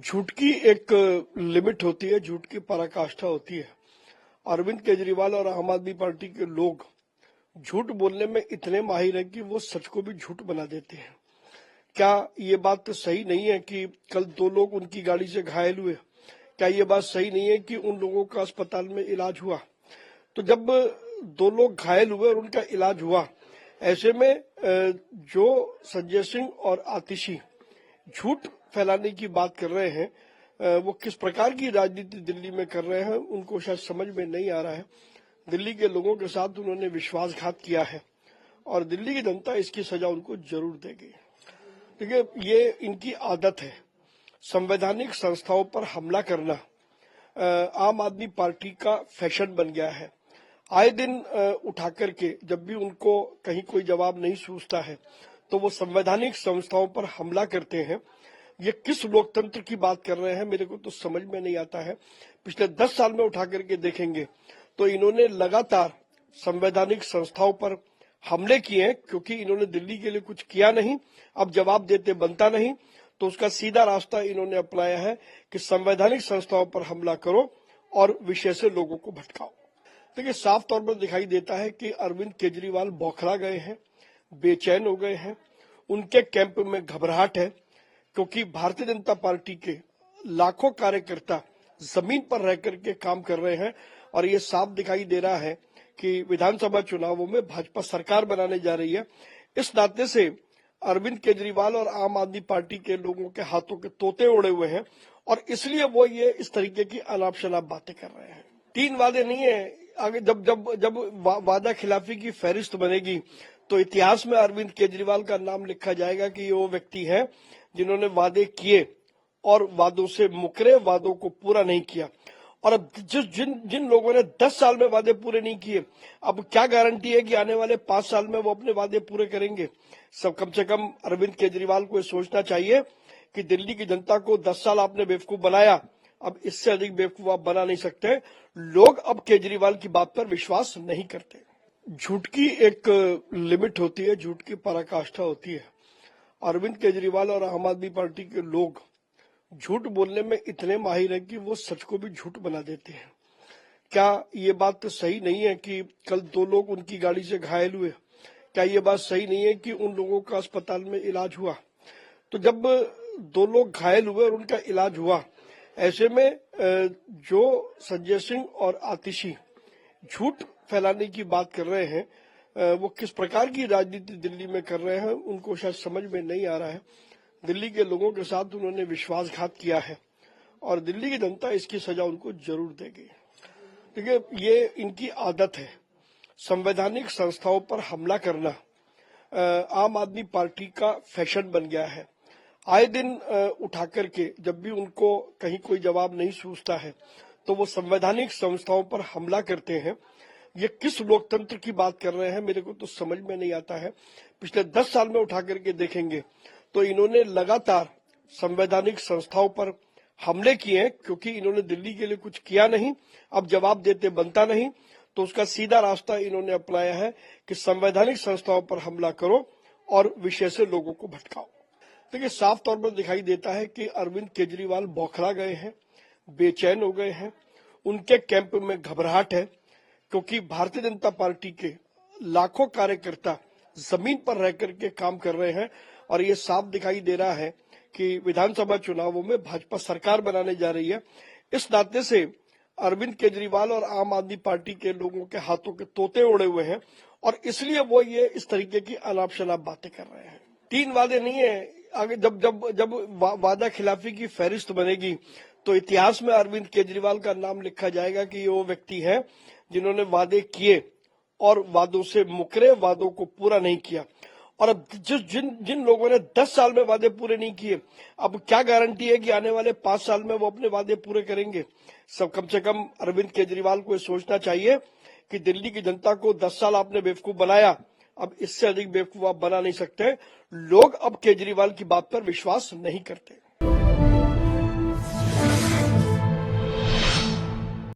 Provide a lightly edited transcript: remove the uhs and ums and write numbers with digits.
झूठ की एक लिमिट होती है, झूठ की पराकाष्ठा होती है। अरविंद केजरीवाल और आम आदमी पार्टी के लोग झूठ बोलने में इतने माहिर हैं कि वो सच को भी झूठ बना देते हैं। क्या ये बात तो सही नहीं है कि कल 2 लोग उनकी गाड़ी से घायल हुए? क्या ये बात सही नहीं है कि उन लोगों का अस्पताल में इलाज हुआ? तो जब 2 लोग घायल हुए और उनका इलाज हुआ, ऐसे में जो संजय सिंह और आतिशी झूठ फैलाने की बात कर रहे हैं, वो किस प्रकार की राजनीति दिल्ली में कर रहे हैं उनको शायद समझ में नहीं आ रहा है। दिल्ली के लोगों के साथ उन्होंने विश्वासघात किया है और दिल्ली की जनता इसकी सजा उनको जरूर देगी। देखिए, ये इनकी आदत है। संवैधानिक संस्थाओं पर हमला करना आम आदमी पार्टी का फैशन बन गया है। आए दिन उठा करके जब भी उनको कहीं कोई जवाब नहीं सूझता है तो वो संवैधानिक संस्थाओं पर हमला करते हैं। ये किस लोकतंत्र की बात कर रहे हैं मेरे को तो समझ में नहीं आता है। पिछले 10 साल में उठा करके देखेंगे तो इन्होंने लगातार संवैधानिक संस्थाओं पर हमले किए हैं, क्योंकि इन्होंने दिल्ली के लिए कुछ किया नहीं, अब जवाब देते बनता नहीं, तो उसका सीधा रास्ता इन्होंने अपनाया है कि संवैधानिक संस्थाओं पर हमला करो और विषय से लोगों को भटकाओ। देखिए, साफ तौर पर दिखाई देता है कि अरविंद केजरीवाल बौखला गए हैं, बेचैन हो गए हैं, उनके कैंप में घबराहट है, क्योंकि भारतीय जनता पार्टी के लाखों कार्यकर्ता जमीन पर रह करके काम कर रहे हैं और ये साफ दिखाई दे रहा है कि विधानसभा चुनावों में भाजपा सरकार बनाने जा रही है। इस नाते से अरविंद केजरीवाल और आम आदमी पार्टी के लोगों के हाथों के तोते उड़े हुए हैं और इसलिए वो ये इस तरीके की अनाप शनाप बातें कर रहे हैं। 3 वादे नहीं है, आगे जब जब जब वादा खिलाफी की फहरिस्त बनेगी तो इतिहास में अरविंद केजरीवाल का नाम लिखा जाएगा कि ये वो व्यक्ति है जिन्होंने वादे किए और वादों से मुकरे, वादों को पूरा नहीं किया। और अब जिन लोगों ने 10 साल में वादे पूरे नहीं किए, अब क्या गारंटी है कि आने वाले 5 साल में वो अपने वादे पूरे करेंगे? सब कम से कम अरविंद केजरीवाल को सोचना चाहिए कि दिल्ली की जनता को 10 साल आपने बेवकूफ बनाया, अब इससे अधिक बेवकूफ आप बना नहीं सकते। लोग अब केजरीवाल की बात पर विश्वास नहीं करते। झूठ की एक लिमिट होती है, झूठ की पराकाष्ठा होती है। अरविंद केजरीवाल और आम आदमी पार्टी के लोग झूठ बोलने में इतने माहिर हैं कि वो सच को भी झूठ बना देते हैं। क्या ये बात तो सही नहीं है कि कल 2 लोग उनकी गाड़ी से घायल हुए? क्या ये बात सही नहीं है कि उन लोगों का अस्पताल में इलाज हुआ? तो जब 2 लोग घायल हुए और उनका इलाज हुआ, ऐसे में जो संजय सिंह और आतिशी झूठ फैलाने की बात कर रहे हैं, वो किस प्रकार की राजनीति दिल्ली में कर रहे हैं उनको शायद समझ में नहीं आ रहा है। दिल्ली के लोगों के साथ उन्होंने विश्वासघात किया है और दिल्ली की जनता इसकी सजा उनको जरूर देगी। देखिए, ये इनकी आदत है। संवैधानिक संस्थाओं पर हमला करना आम आदमी पार्टी का फैशन बन गया है। आए दिन उठा करके जब भी उनको कहीं कोई जवाब नहीं सूझता है तो वो संवैधानिक संस्थाओं पर हमला करते हैं। ये किस लोकतंत्र की बात कर रहे हैं मेरे को तो समझ में नहीं आता है। पिछले 10 साल में उठा करके देखेंगे तो इन्होंने लगातार संवैधानिक संस्थाओं पर हमले किए हैं, क्योंकि इन्होंने दिल्ली के लिए कुछ किया नहीं, अब जवाब देते बनता नहीं, तो उसका सीधा रास्ता इन्होंने अपनाया है कि संवैधानिक संस्थाओं पर हमला करो और विषय से लोगों को भटकाओ। देखिए, साफ तौर पर दिखाई देता है कि अरविंद केजरीवाल बौखला गए हैं, बेचैन हो गए हैं, उनके कैंप में घबराहट है, क्योंकि भारतीय जनता पार्टी के लाखों कार्यकर्ता जमीन पर रह करके काम कर रहे हैं और ये साफ दिखाई दे रहा है कि विधानसभा चुनावों में भाजपा सरकार बनाने जा रही है। इस नाते से अरविंद केजरीवाल और आम आदमी पार्टी के लोगों के हाथों के तोते उड़े हुए हैं और इसलिए वो ये इस तरीके की अनाप शनाप बातें कर रहे हैं। 3 वादे नहीं है, आगे जब वादा खिलाफी की फहरिस्त बनेगी तो इतिहास में अरविंद केजरीवाल का नाम लिखा जाएगा कि ये वो व्यक्ति है जिन्होंने वादे किए और वादों से मुकरे, वादों को पूरा नहीं किया। और अब जिन लोगों ने 10 साल में वादे पूरे नहीं किए, अब क्या गारंटी है कि आने वाले 5 साल में वो अपने वादे पूरे करेंगे? सब कम से कम अरविंद केजरीवाल को सोचना चाहिए कि दिल्ली की जनता को 10 साल आपने बेवकूफ बनाया, अब इससे अधिक बेवकूफ आप बना नहीं सकते। लोग अब केजरीवाल की बात पर विश्वास नहीं करते।